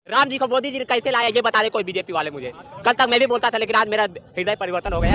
राम जी को मोदी जी ने कैसे लाया ये बता दे कोई बीजेपी वाले मुझे। कल तक मैं भी बोलता था लेकिन आज मेरा हृदय परिवर्तन हो गया।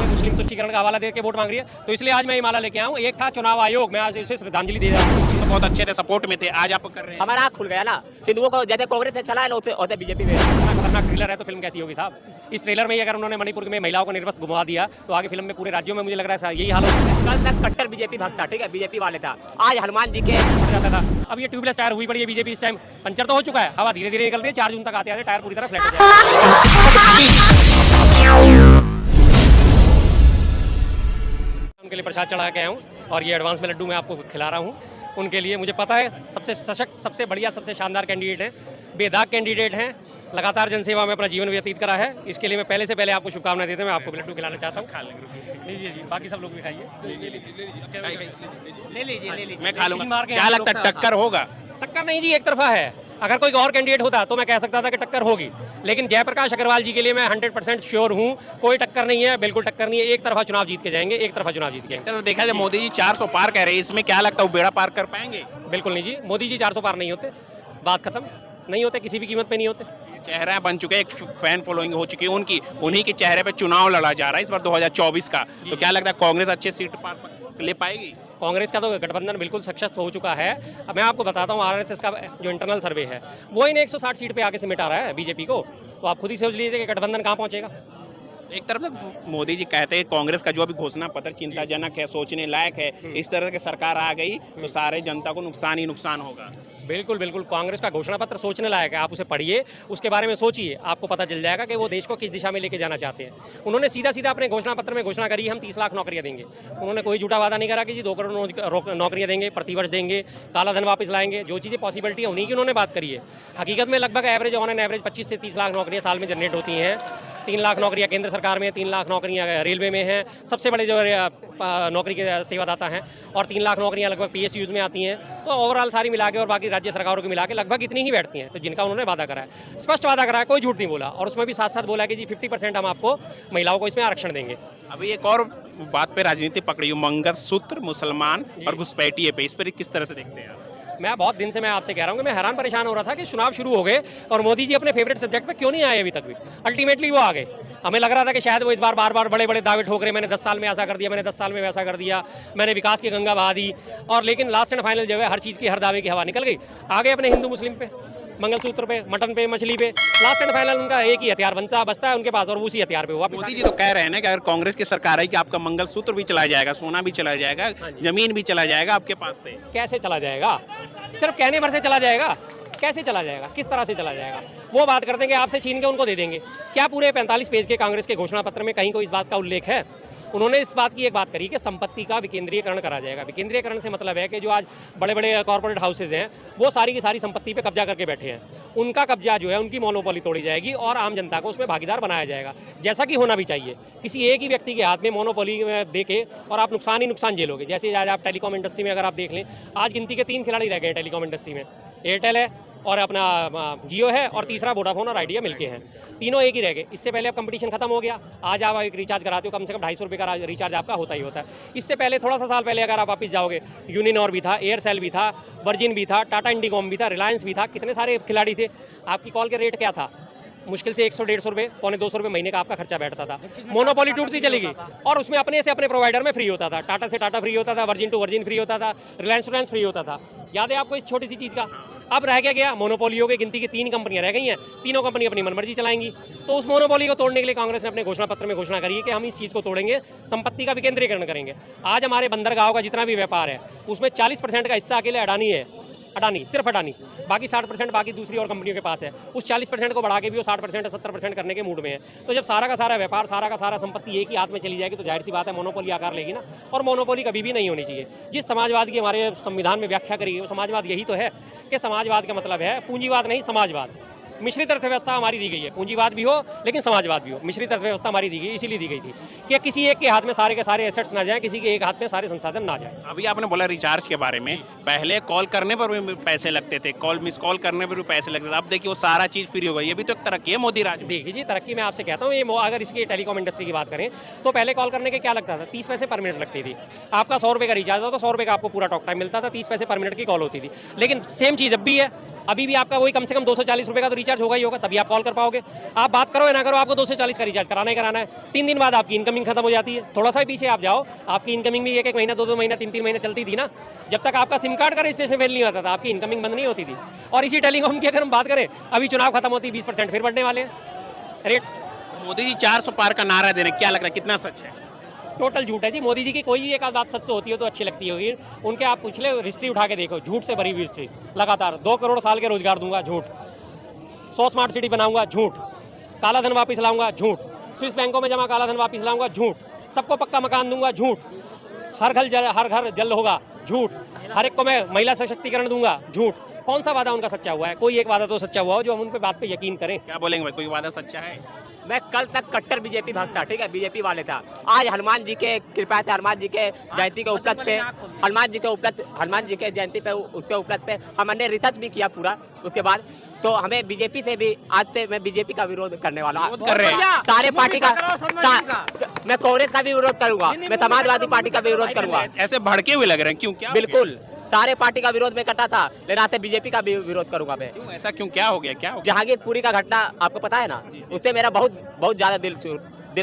मुस्लिम तुष्टीकरण का हवाला देकर वोट मांग रही है, तो इसलिए आज मैं ये माला लेके आया हूँ। एक था चुनाव आयोग, मैं आज उसे श्रद्धांजलि दे रहा हूँ। तो बहुत अच्छे थे, सपोर्ट में थे, आज आप कर रहे हैं। हमारा आँख खुल गया ना, हिंदुओं को जैसे कांग्रेस से चला है ना उसे बीजेपी में। खतरनाक ट्रेलर है तो फिल्म कैसी होगी साहब। इस ट्रेलर में ही अगर उन्होंने मणिपुर में महिलाओं को निर्वस्त्र घुमा दिया तो आगे फिल्म में पूरे राज्यों में मुझे लग रहा है यही हाल होगा। कल तक कट्टर बीजेपी भक्त था, ठीक है, बीजेपी वाले था, आज हनुमान जी के जाता था। अब ये ट्यूबलेस टायर हुई पड़ी है बीजेपी, इस टाइम पंचर तो हो चुका है, हवा धीरे धीरे निकल रही है, 4 जून तक आते आते टायर पूरी तरह फ्लैट हो जाएगा। उनके लिए प्रसाद चढ़ा के आया हूँ और ये एडवांस में लड्डू मैं आपको खिला रहा हूँ। उनके लिए मुझे पता है सबसे सशक्त, सबसे बढ़िया, सबसे शानदार कैंडिडेट हैं, बेदाग कैंडिडेट हैं, लगातार जनसेवा में अपना जीवन व्यतीत करा है। इसके लिए मैं पहले से पहले आपको शुभकामनाएं देते हैं। मैं आपको भी लड्डू खिलाना चाहता हूँ। लीजिए जी, बाकी सब लोग भी खाइए। ले लीजिए। मैं खा लूंगा। क्या लगता है टक्कर होगा? टक्कर नहीं जी, एक तरफा है। अगर कोई और कैंडिडेट होता तो मैं कह सकता था कि टक्कर होगी, लेकिन जयप्रकाश अग्रवाल जी के लिए मैं 100% श्योर हूँ, कोई टक्कर नहीं है, बिल्कुल टक्कर नहीं है। एक तरफा चुनाव जीत के जाएंगे, एक तरफा चुनाव जीत के जाएंगे। देखा जाए मोदी जी 400 पार कह रहे हैं, इसमें क्या लगता है वो बेड़ा पार कर पाएंगे? बिल्कुल नहीं जी, मोदी जी 400 पार नहीं होते, बात खत्म, नहीं होते, किसी भी कीमत पे नहीं होते। चेहरा बन चुके, एक फैन फॉलोइंग हो चुकी है उनकी, उन्हीं के चेहरे पे चुनाव लड़ा जा रहा है इस बार 2024 का। तो क्या लगता है कांग्रेस अच्छे सीट पार ले पाएगी? कांग्रेस का तो गठबंधन बिल्कुल सक्सेस हो चुका है। अब मैं आपको बताता हूँ, आरएसएस का जो इंटरनल सर्वे है वो इन्हें 160 सीट पे आके सिमट आ रहा है बीजेपी को, तो आप खुद ही सोच लीजिए कि गठबंधन कहाँ पहुंचेगा। एक तरफ से मोदी जी कहते हैं कांग्रेस का जो अभी घोषणा पत्र चिंताजनक है, सोचने लायक है, इस तरह की सरकार आ गई तो सारे जनता को नुकसान ही नुकसान होगा। बिल्कुल बिल्कुल, कांग्रेस का घोषणा पत्र सोचने लायक है, आप उसे पढ़िए, उसके बारे में सोचिए, आपको पता चल जाएगा कि वो देश को किस दिशा में लेके जाना चाहते हैं। उन्होंने सीधा सीधा अपने घोषणा पत्र में घोषणा करी, हम 30 लाख नौकरियां देंगे। उन्होंने कोई झूठा वादा नहीं करा कि जी 2 करोड़ नौकरियां देंगे, प्रतिवर्ष देंगे, काला धन वापस लाएंगे। जो चीज़ें पॉसिबिलिटी है उन्हीं की उन्होंने बात करी है। हकीकत में लगभग एवरेज ऑन एन एवरेज 25 से 30 लाख नौकरियां साल में जनरेट होती हैं। 3 लाख नौकरियां केंद्र सरकार में, 3 लाख नौकरियां रेलवे में हैं, सबसे बड़े जो नौकरी के सेवादाता हैं, और 3 लाख नौकरियां लगभग PSUs में आती हैं। तो ओवरऑल सारी मिला के और बाकी राज्य सरकारों की मिला के लगभग इतनी ही बैठती हैं। तो जिनका उन्होंने वादा करा है, स्पष्ट वादा करा है, कोई झूठ नहीं बोला, और उसमें भी साथ साथ बोला कि जी 50% हम आपको महिलाओं को इसमें आरक्षण देंगे। अभी एक और बात पे राजनीति पकड़ी हुई, मंगलसूत्र मुसलमान और घुसपैठिए पे, इस पर किस तरह से देखते हैं आप? मैं बहुत दिन से मैं आपसे कह रहा हूँ कि मैं हैरान परेशान हो रहा था कि चुनाव शुरू हो गए और मोदी जी अपने फेवरेट सब्जेक्ट पे क्यों नहीं आए अभी तक भी। अल्टीमेटली वो आ गए। हमें लग रहा था कि शायद वो इस बार बार बड़े बड़े दावे ठोक रहे, मैंने 10 साल में ऐसा कर दिया, मैंने 10 साल में वैसा कर दिया, मैंने विकास की गंगा बहा दी, और लेकिन लास्ट एंड फाइनल जो है हर चीज़ की, हर दावे की हवा निकल गई। आ गए अपने हिंदू मुस्लिम पे, मंगलसूत्र पे, मटन पे, मछली पे, लास्ट एंड फाइनल उनका एक ही हथियार बचता है उनके पास, और उसी हथियार पे हुआ। मोदी जी तो कह रहे हैं ना कि अगर कांग्रेस की सरकार है कि आपका मंगलसूत्र भी चला जाएगा, सोना भी चला जाएगा, जमीन भी चला जाएगा आपके पास से। कैसे चला जाएगा? सिर्फ कहने भर से चला जाएगा? कैसे चला जाएगा, किस तरह से चला जाएगा? वो बात करते हैं कि आपसे छीन के उनको दे देंगे। क्या पूरे 45 पेज के कांग्रेस के घोषणा पत्र में कहीं कोई इस बात का उल्लेख है? उन्होंने इस बात की एक बात करी कि संपत्ति का विकेंद्रीयकरण करा जाएगा। विकेंद्रीयकरण से मतलब है कि जो आज बड़े बड़े कॉर्पोरेट हाउसेज हैं वो सारी की सारी संपत्ति पे कब्जा करके बैठे हैं, उनका कब्जा जो है, उनकी मोनोपोली तोड़ी जाएगी और आम जनता को उसमें भागीदार बनाया जाएगा, जैसा कि होना भी चाहिए। किसी एक ही व्यक्ति के हाथ में मोनोपोली दे के और आप नुकसान ही नुकसान झेलोगे। जैसे आज आप टेलीकॉम इंडस्ट्री में अगर आप देख लें, आज गिनती के 3 खिलाड़ी रह गए हैं टेलीकॉम इंडस्ट्री में। एयरटेल है और अपना जियो है और तीसरा वोडाफोन और आइडिया मिलके हैं, तीनों एक ही रह गए। इससे पहले अब कंपटीशन खत्म हो गया। आज आप एक रिचार्ज कराते हो, कम से कम 250 रुपये का रिचार्ज आपका होता ही होता है। इससे पहले थोड़ा सा साल पहले अगर आप वापस जाओगे, यूनिनॉर भी था, एयरसेल भी था, वर्जिन भी था, टाटा इंडिकॉम भी था, रिलायंस भी था, कितने सारे खिलाड़ी थे। आपकी कॉल के रेट क्या था? मुश्किल से 100-150 रुपये, पौने 200 रुपये महीने का आपका खर्चा बैठता था। मोनोपोली टूटती चली गई और उसमें अपने से अपने प्रोवाइडर में फ्री होता था। टाटा से टाटा फ्री होता था, वर्जिन टू वर्जिन फ्री होता था, रिलायंस टू रिलायंस फ्री होता था। याद है आपको इस छोटी सी चीज़ का? अब रह गया मोनोपोलियों की गिनती की 3 कंपनियां रह गई हैं, तीनों कंपनी अपनी मनमर्जी चलाएंगी। तो उस मोनोपोली को तोड़ने के लिए कांग्रेस ने अपने घोषणा पत्र में घोषणा करी है कि हम इस चीज़ को तोड़ेंगे, संपत्ति का विकेंद्रीकरण करेंगे। आज हमारे बंदरगाहों का जितना भी व्यापार है उसमें 40% का हिस्सा अकेले अडानी है, अडानी, सिर्फ अडानी, बाकी 60% बाकी दूसरी और कंपनियों के पास है। उस 40% को बढ़ा के भी वो 60% 70% करने के मूड में है। तो जब सारा का सारा व्यापार, सारा का सारा संपत्ति एक ही हाथ में चली जाएगी तो जाहिर सी बात है मोनोपोली आकार लेगी ना, और मोनोपोली कभी भी नहीं होनी चाहिए। जिस समाजवाद की हमारे संविधान में व्याख्या करी है वो समाजवाद यही तो है कि समाजवाद का मतलब है पूंजीवाद नहीं, समाजवाद। मिश्रित अर्थव्यवस्था हमारी दी गई है, पूंजीवाद भी हो लेकिन समाजवाद भी हो। मिश्रित अर्थव्यवस्था हमारी दी गई, इसीलिए दी गई थी कि किसी एक के हाथ में सारे के सारे एसेट्स ना जाएं, किसी के एक हाथ में सारे संसाधन ना जाएं। अभी आपने बोला रिचार्ज के बारे में, पहले कॉल करने पर भी पैसे लगते थे, मिस कॉल करने पर भी पैसे लगते थे, अब देखिए वो सारा चीज़ फ्री हो गई। ये भी तो एक तरक्की है मोदी राज। देखिए जी, तरक्की मैं आपसे कहता हूँ, ये अगर इसकी टेलीकॉम इंडस्ट्री की बात करें तो पहले कॉल करने के क्या लगता था? 30 पैसे पर मिनट लगती थी। आपका 100 रुपये का रिचार्ज हो तो 100 रुपये का आपको पूरा टॉक टाइम मिलता था, 30 पैसे पर मिनट की कॉल होती थी। लेकिन सेम चीज़ अब भी है, अभी भी आपका वही कम से कम 240 रुपये का तो रिचार्ज होगा ही होगा, तभी आप कॉल कर पाओगे। आप बात करो या ना करो, आपको 240 का रिचार्ज कराना ही कराना है। 3 दिन बाद आपकी इनकमिंग खत्म हो जाती है। थोड़ा सा ही पीछे आप जाओ, आपकी इनकमिंग भी 1-1 महीना, 2-2 महीना, 3-3 महीना चलती थी ना। जब तक आपका सिम कार्ड का रजिस्ट्रेशन फेल नहीं होता था, आपकी इनकमिंग बंद नहीं होती थी। और इसी टेलीकॉम की अगर हम बात करें, अभी चुनाव खत्म होती 20% फिर बढ़ने वाले हैं रेट। मोदी जी 400 पार का नारा दे रहे हैं, क्या लगता है कितना सच है? टोटल झूठ है जी। मोदी जी की कोई भी एक आध बात सच से होती है तो अच्छी लगती होगी। उनके आप पूछ ले, हिस्ट्री उठा के देखो, झूठ से भरी हुई हिस्ट्री। लगातार 2 करोड़ साल के रोजगार दूंगा, झूठ। 100 स्मार्ट सिटी बनाऊंगा, झूठ। काला धन वापस लाऊंगा, झूठ। स्विस बैंकों में जमा काला धन वापस लाऊंगा, झूठ। सबको पक्का मकान दूंगा, झूठ। हर घर जल होगा, झूठ। हर एक को मैं महिला सशक्तिकरण दूंगा, झूठ। कौन सा वादा उनका सच्चा हुआ है? कोई एक वादा तो सच्चा हुआ हो जो हम उन पे बात पे यकीन करें। क्या बोलेंगे भाई, कोई वादा सच्चा है? मैं कल तक कट्टर बीजेपी भक्त था, ठीक है, बीजेपी वाले था। आज हनुमान जी के कृपा से, हनुमान जी के जयंती के उपलक्ष्य पे, हनुमान जी के जयंती पे, उसके उपलक्ष्य पे हमने रिसर्च भी किया पूरा। उसके बाद तो हमें बीजेपी से भी, आज से मैं बीजेपी का विरोध करने वाला हूँ। कर रहे हैं सारे पार्टी का, मैं कांग्रेस का भी विरोध करूंगा, मैं समाजवादी पार्टी का भी विरोध करूंगा। ऐसे भड़के हुए लग रहे हैं, क्यों? क्या बिल्कुल, सारे पार्टी का विरोध मैं करता था, लेकिन आज से बीजेपी का भी विरोध करूंगा मैं। क्यों ऐसा क्यों? क्या हो गया? क्या हो गया? जहांगीरपुरी का घटना आपको पता है ना, उससे मेरा बहुत ज्यादा दिल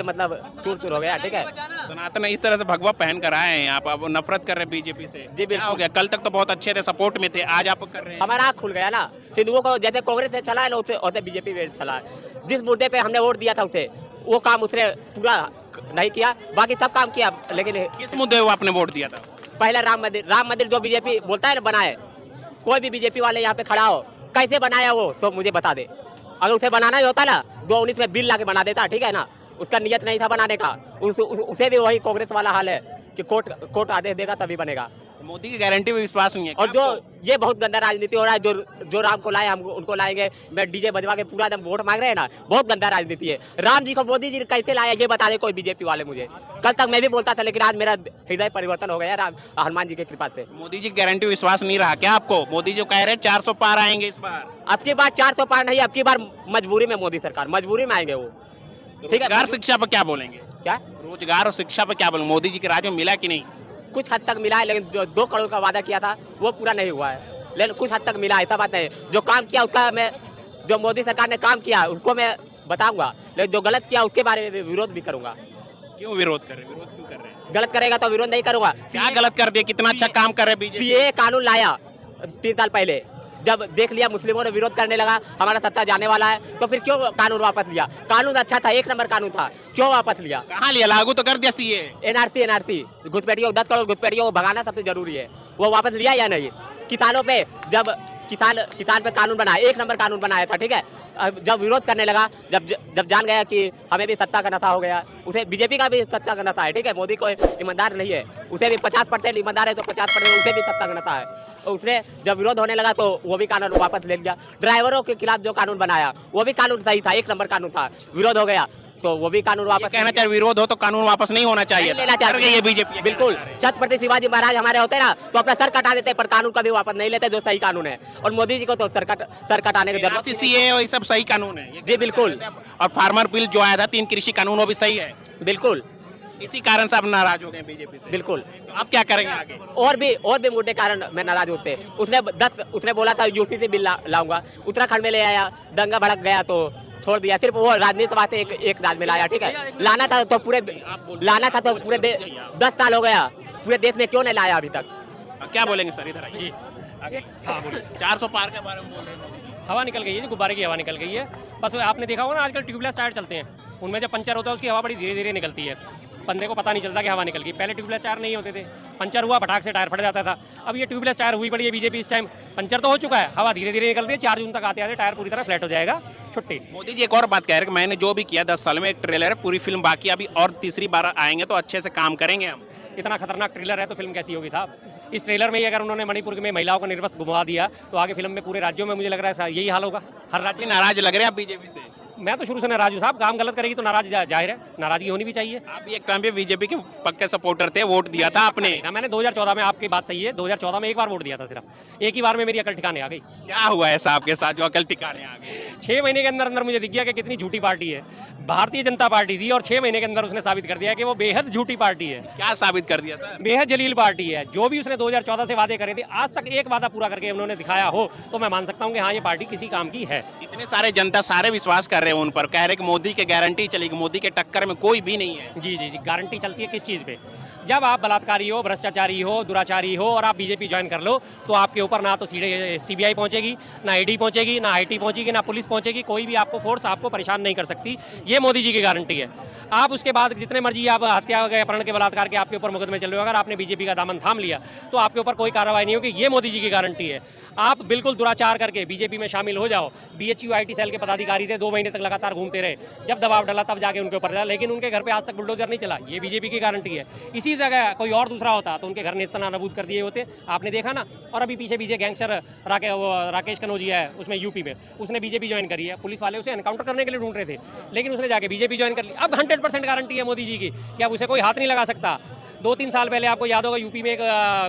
मतलब चूर हो गया, ठीक है। सनातन इस तरह से भगवा पहन कर आए हैं आप, अब नफरत कर रहे हैं बीजेपी से। जी क्या हो गया? कल तक तो बहुत अच्छे थे, सपोर्ट में थे, आज आप कर रहे हैं। हमारा आँख खुल गया ना। हिंदुओं को जैसे कांग्रेस से चला है ना, उससे बीजेपी में चला है। जिस मुद्दे पे हमने वोट दिया था उसे, वो काम उसने पूरा नहीं किया, बाकी सब काम किया। लेकिन किस मुद्दे को आपने वोट दिया था? पहला राम मंदिर जो बीजेपी बोलता है ना बनाए, कोई भी बीजेपी वाले यहाँ पे खड़ा हो, कैसे बनाया वो तो मुझे बता दे। अगर उसे बनाना ही होता ना, 2019 में बिल लाके बना देता, ठीक है ना। उसका नियत नहीं था बनाने का, उसे भी वही कांग्रेस वाला हाल है कि कोर्ट आदेश देगा तभी बनेगा। मोदी की गारंटी पे विश्वास नहीं है। और जो ये बहुत गंदा राजनीति हो रहा है, जो राम को लाए हम उनको लाएंगे, मैं डीजे बजवा के पूरा एकदम वोट मांग रहे हैं ना, बहुत गंदा राजनीति है। राम जी को मोदी जी कैसे लाया ये बता दे कोई बीजेपी वाले मुझे। कल तक मैं भी बोलता था, लेकिन आज मेरा हृदय परिवर्तन हो गया राम हनुमान जी की कृपा से। मोदी जी की गारंटी विश्वास नहीं रहा क्या आपको? मोदी जी कह रहे हैं 400 पार आएंगे इस बार। अब की बार 400 पार नहीं, अब की बार मजबूरी में मोदी सरकार, मजबूरी में आएंगे वो, ठीक है। रोजगार शिक्षा पर क्या बोलेंगे? क्या रोजगार और शिक्षा पर क्या बोलेंगे? मोदी जी के राज में मिला कि नहीं? कुछ हद तक मिला है, लेकिन जो 2 करोड़ का वादा किया था वो पूरा नहीं हुआ है, लेकिन कुछ हद तक मिला है, ऐसा बात नहीं। जो काम किया उसका मैं, जो मोदी सरकार ने काम किया उसको मैं बताऊंगा, लेकिन जो गलत किया उसके बारे में विरोध भी करूंगा। क्यों विरोध कर रहे हैं? विरोध क्यों कर रहे हैं? गलत करेगा तो विरोध नहीं करूंगा। क्या गलत कर दिया? कितना अच्छा काम कर रहे हैं बीजेपी? सीए कानून लाया 3 साल पहले, जब देख लिया मुस्लिमों ने विरोध करने लगा, हमारा सत्ता जाने वाला है, तो फिर क्यों कानून वापस लिया? कानून अच्छा था, 1 नंबर कानून था, क्यों वापस लिया? कहाँ लिया? लागू तो कर दिया सीए। एनआरसी घुसपैठियों, 10 करोड़ घुसपैठियों को भगाना सबसे जरूरी है, वो वापस लिया या नहीं? किसानों पे जब किसान पे कानून बनाया, 1 नंबर कानून बनाया था, ठीक है। जब विरोध करने लगा, जब जान गया कि हमें भी सत्ता का नशा हो गया, उसे बीजेपी का भी सत्ता का नशा है, ठीक है। मोदी को ईमानदार नहीं है, उसे भी 50% ईमानदार है, तो 50% उसे भी सत्ता का नशा है। उसने जब विरोध होने लगा तो वो भी कानून वापस ले लिया। ड्राइवरों के खिलाफ जो कानून बनाया वो भी कानून सही था, 1 नंबर कानून था, विरोध हो गया तो वो भी कानून वापस कहना चाहिए विरोध हो तो कानून वापस नहीं होना चाहिए, लेना चाहिए ये बीजेपी। बिल्कुल, छत्रपति शिवाजी महाराज हमारे होते ना तो अपना सर कटा देते, पर कानून कभी वापस नहीं लेते जो सही कानून है। और मोदी जी को तो सर कटाने की जरूरत सीए और ये सब सही कानून है। जी बिल्कुल। और फार्मर बिल जो आया था 3 कृषि कानून, वो भी सही है। बिल्कुल, इसी कारण से आप नाराज हो गए बीजेपी से। बिल्कुल। तो आप क्या करेंगे आगे? और भी मुद्दे कारण मैं नाराज होते। उसने बोला था यूपी से बिल लाऊंगा, उत्तराखंड में ले आया, दंगा भड़क गया तो छोड़ दिया। सिर्फ वो राजनीति वास्ते एक राज्य में लाया, ठीक है। लाना था तो पूरे 10 साल हो गया, पूरे देश में क्यों नहीं लाया अभी तक? क्या बोलेंगे सर? इधर आइए। आगे। हाँ बोलिए। 400 पार के बारे में बोल रहे हैं। हवा निकल गई है जी, गुब्बारे की हवा निकल गई है। बस आपने देखा होगा ना, आजकल ट्यूबलेस टायर चलते हैं, उनमें जब पंचर होता है उसकी हवा बड़ी धीरे धीरे निकलती है, बंदे को पता नहीं चलता कि हवा निकल गई। पहले ट्यूबलेस टायर नहीं होते थे, पंचर हुआ फटाक से टायर फट जाता था। अब ये ट्यूबलेस टायर हुई पड़ी है बीजेपी इस टाइम, पंचर तो हो चुका है, हवा धीरे धीरे निकल रही है। 4 जून तक आते आते टायर पूरी तरह फ्लैट हो जाएगा, छुट्टी। मोदी जी एक और बात कह रहे हैं कि मैंने जो भी किया 10 साल में, एक ट्रेलर है, पूरी फिल्म बाकी, अभी और तीसरी बार आएंगे तो अच्छे से काम करेंगे हम। इतना खतरनाक ट्रेलर है तो फिल्म कैसी होगी साहब? इस ट्रेलर में ही अगर उन्होंने मणिपुर में महिलाओं को निर्वस्त्र घुमा दिया तो आगे फिल्म में पूरे राज्यों में मुझे लग रहा है यही हाल होगा। हर राज्य नाराज लग रहे हैं आप बीजेपी से? मैं तो शुरू से नाराज हूँ साहब, काम गलत करेगी तो नाराज जाहिर है, नाराजगी होनी भी चाहिए। आप भी एक टाइम पे बीजेपी के पक्के सपोर्टर थे, वोट दिया था आपने। ना मैंने 2014 में, आपकी बात सही है, 2014 में एक बार वोट दिया था सिर्फ, एक ही बार में मेरी अकल ठिकाने आ गई। क्या हुआ ऐसा आपके साथ जो अकल टिकाने आ गए? 6 महीने के अंदर अंदर मुझे दिख गया कि कितनी झूठी पार्टी है भारतीय जनता पार्टी थी, और 6 महीने के अंदर उसने साबित कर दिया कि वो बेहद झूठी पार्टी है, क्या साबित कर दिया सर? बेहद जलील पार्टी है। जो भी उसने 2014 से वादे करे थे, आज तक एक वादा पूरा करके उन्होंने दिखाया हो तो मैं मान सकता हूँ कि हाँ, ये पार्टी किसी काम की है। इतने सारे जनता सारे विश्वास कर रहे हैं उन पर, कह रहे कि मोदी की गारंटी चलेगी, मोदी के टक्कर में कोई भी नहीं है। जी जी जी, गारंटी चलती है किस चीज़ पे? जब आप बलात्कारी हो, भ्रष्टाचारी हो, दुराचारी हो और आप बीजेपी ज्वाइन कर लो तो आपके ऊपर ना तो सीबीआई पहुंचेगी, ना ईडी पहुंचेगी, ना आईटी पहुंचेगी, ना पुलिस पहुंचेगी, कोई भी आपको फोर्स आपको परेशान नहीं कर सकती। ये मोदी जी की गारंटी है। आप उसके बाद जितने मर्जी आप हत्या अपहरण के बलात्कार के आपके ऊपर मुकदमे चल रहे हो, अगर आपने बीजेपी का दामन थाम लिया तो आपके ऊपर कोई कार्रवाई नहीं होगी। ये मोदी जी की गारंटी है। आप बिल्कुल दुराचार करके बीजेपी में शामिल हो जाओ। बीएचयू आईटी सेल के पदाधिकारी थे, 2 महीने तक लगातार घूमते रहे, जब दबाव डाला तब जाके उनके ऊपर चला, लेकिन उनके घर पे आज तक बुलडोजर नहीं चला। ये बीजेपी की गारंटी है। इसी जगह कोई और दूसरा होता तो उनके घर नेस्तनाबूद कर दिए होते, आपने देखा ना। और अभी पीछे पीछे गैंगस्टर राकेश कनौजिया है, उसमें यूपी में, उसने बीजेपी ज्वाइन करी है। पुलिस वाले उसे एनकाउंटर करने के लिए ढूंढ रहे थे, लेकिन उसने जाके बीजेपी ज्वाइन कर ली। अब 100% गारंटी है मोदी जी की कि अब उसे कोई हाथ नहीं लगा सकता। 2-3 साल पहले आपको याद होगा, यूपी में एक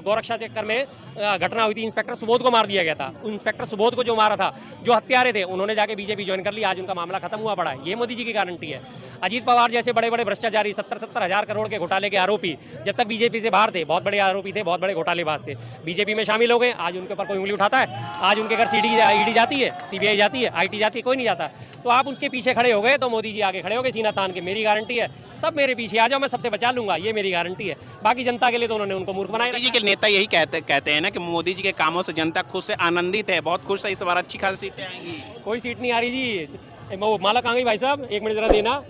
गौरक्षा चक्कर में घटना हुई थी, इंस्पेक्टर सुबोध को मार दिया गया था। इंस्पेक्टर सुबोध को जो मारा था, जो हत्यारे थे, उन्होंने जाके बीजेपी ज्वाइन कर ली, आज उनका मामला खत्म हुआ पड़ा है। ये मोदी जी की गारंटी है। अजीत पवार जैसे बड़े बड़े भ्रष्टाचारी, 70-70 हज़ार करोड़ के घोटाले के आरोपी जब तक बीजेपी से बाहर थे, बहुत बड़े आरोपी थे, बहुत बड़े घोटालेबाज थे, बीजेपी में शामिल हो गए। आज उनके ऊपर कोई उंगली उठाता है? आज उनके घर ईडी जाती है, सीबीआई जाती है, आईटी जाती है, कोई नहीं जाता। तो आप उसके पीछे खड़े हो गए तो मोदी जी आगे खड़े हो गए सीना तान के। मेरी गारंटी है, सब मेरे पीछे आ जाओ, मैं सबसे बचा लूंगा, ये मेरी गारंटी है। बाकी जनता के लिए तो उन्होंने उनको मूर्ख बनाया। मोदी जी के नेता यही कहते हैं ना कि मोदी जी के कामों से जनता खुश से आनंदित है, बहुत खुश है, इस बार अच्छी खासी सीटें आएंगी। कोई सीट नहीं आ रही जी। वो माला कहाँ गई भाई साहब, 1 मिनट जरा देना।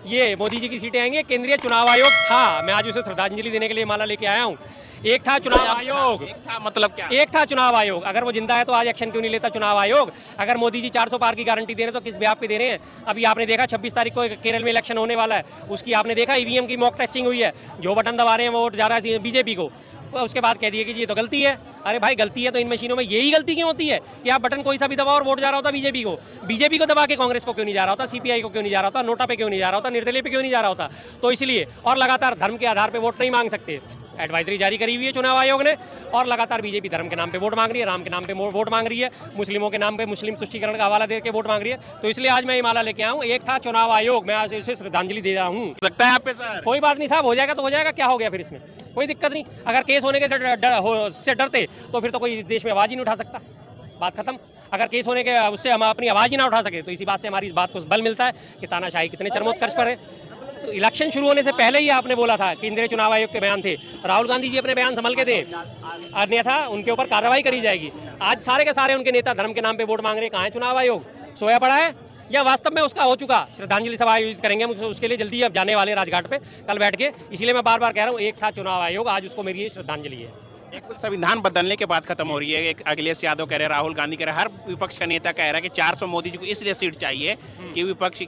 ये मोदी जी की सीटें आएंगी। केंद्रीय चुनाव आयोग था, मैं आज उसे श्रद्धांजलि देने के लिए माला लेके आया हूँ। एक था चुनाव आयोग, एक था मतलब क्या? एक था चुनाव आयोग। अगर वो जिंदा है तो आज एक्शन क्यों नहीं लेता चुनाव आयोग? अगर मोदी जी 400 पार की गारंटी दे रहे हैं तो किस ब्याह पे दे रहे हैं? अभी आपने देखा 26 तारीख को केरल में इलेक्शन होने वाला है, उसकी आपने देखा ईवीएम की मॉक टेस्टिंग हुई है, जो बटन दबा रहे हैं वो वोट जा रहा है बीजेपी को। उसके बाद कह दिए कि जी ये तो गलती है। अरे भाई गलती है तो इन मशीनों में यही गलती क्यों होती है कि आप बटन कोई सा भी दबाओ और वोट जा रहा होता बीजेपी को? बीजेपी को दबा के कांग्रेस को क्यों नहीं जा रहा होता, सीपीआई को क्यों नहीं जा रहा होता, नोटा पे क्यों नहीं जा रहा होता, निर्दलीय पे क्यों नहीं जा रहा होता? तो इसलिए, और लगातार धर्म के आधार पर वोट नहीं मांग सकते। एडवाइजरी जारी करी हुई है चुनाव आयोग ने, और लगातार बीजेपी धर्म के नाम पे वोट मांग रही है, राम के नाम पे वोट मांग रही है, मुस्लिमों के नाम पे मुस्लिम तुष्टीकरण का हवाला दे के वोट मांग रही है। तो इसलिए आज मैं ये माला लेके आऊँ। एक था चुनाव आयोग, मैं आज उसे श्रद्धांजलि दे रहा हूँ। लगता है आप पे सर? कोई बात नहीं साहब, हो जाएगा तो हो जाएगा, क्या हो गया फिर इसमें? कोई दिक्कत नहीं। अगर केस होने के से डरते तो फिर तो कोई देश में आवाज़ ही नहीं उठा सकता, बात खत्म। अगर केस होने के उससे हम अपनी आवाज़ ही ना उठा सके तो इसी बात से हमारी इस बात को बल मिलता है कि तानाशाही कितने चरमोत्कर्ष पर है। तो इलेक्शन शुरू होने से पहले ही आपने बोला था, केंद्रीय चुनाव आयोग के बयान थे, राहुल गांधी जी अपने बयान संभल के थे, अन्यथा उनके ऊपर कार्रवाई करी जाएगी। आज सारे के सारे उनके नेता धर्म के नाम पे वोट मांग रहे हैं। कहाँ है चुनाव आयोग? सोया पड़ा है या वास्तव में उसका हो चुका? श्रद्धांजलि सभा आयोजित करेंगे हम उसके लिए जल्दी, अब जाने वाले राजघाट पे कल बैठ के। इसलिए मैं बार बार कह रहा हूँ, एक था चुनाव आयोग, आज उसको मेरी श्रद्धांजलि है। एक संविधान बदलने के बाद खत्म हो रही है। एक अखिलेश यादव कह रहे हैं, राहुल गांधी कह रहे हैं, हर विपक्ष का नेता कह रहा है कि 400 मोदी जी को इसलिए सीट चाहिए कि विपक्ष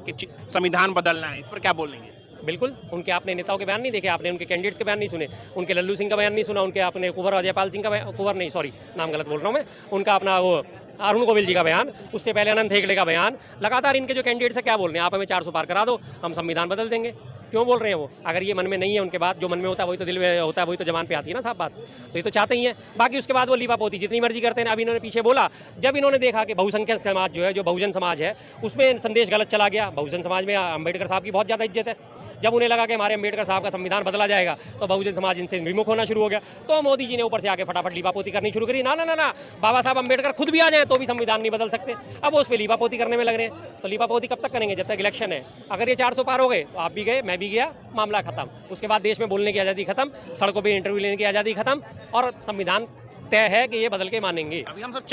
संविधान बदलना है। इस पर क्या बोलेंगे? बिल्कुल, उनके आपने नेताओं के बयान नहीं देखे, आपने उनके कैंडिडेट्स के बयान नहीं सुने, उनके लल्लू सिंह का बयान नहीं सुना, उनके आपने कुंवर अजयपाल सिंह का कुंवर नहीं, सॉरी नाम गलत बोल रहा हूँ मैं, उनका अपना वो अरुण गोविल जी का बयान, उससे पहले अनंत हेगड़े का बयान। लगातार इनके जो कैंडिडेट्स है क्या बोल रहे हैं, आप हमें 400 पार करा दो, हम संविधान बदल देंगे। क्यों बोल रहे हैं वो? अगर ये मन में नहीं है उनके बात, जो मन में होता है वही तो दिल में होता है, वही तो जबान पे आती है ना साहब बात। तो ये तो चाहते ही हैं। बाकी उसके बाद वो लीपापोती जितनी मर्जी करते हैं। अभी इन्होंने पीछे बोला, जब इन्होंने देखा कि बहुसंख्यक समाज जो है, जो बहुजन समाज है, उसमें संदेश गलत चला गया। बहुजन समाज में अम्बेडकर साहब की बहुत ज़्यादा इज्जत है। जब उन्हें लगा कि हमारे अम्बेडकर साहब का संविधान बदला जाएगा तो बहुजन समाज इनसे विमुख होना शुरू हो गया। तो मोदी जी ने ऊपर से आके फटाफट लीपापोती करनी शुरू करी। ना ना ना ना, बाबा साहब अम्बेडकर खुद भी आ जाए तो भी संविधान नहीं बदल सकते। अब वो उस पर लीपापोती करने में लग रहे हैं। तो लीपापोती कब तक करेंगे? जब तक इलेक्शन है। अगर ये 400 पार हो गए तो आप भी गए, मैं भी गया, मामला खत्म। उसके बाद देश में बोलने की आज़ादी खत्म, सड़कों पर इंटरव्यू लेने की आज़ादी खत्म, और संविधान तय है कि ये बदल के मानेंगे। अभी हम सब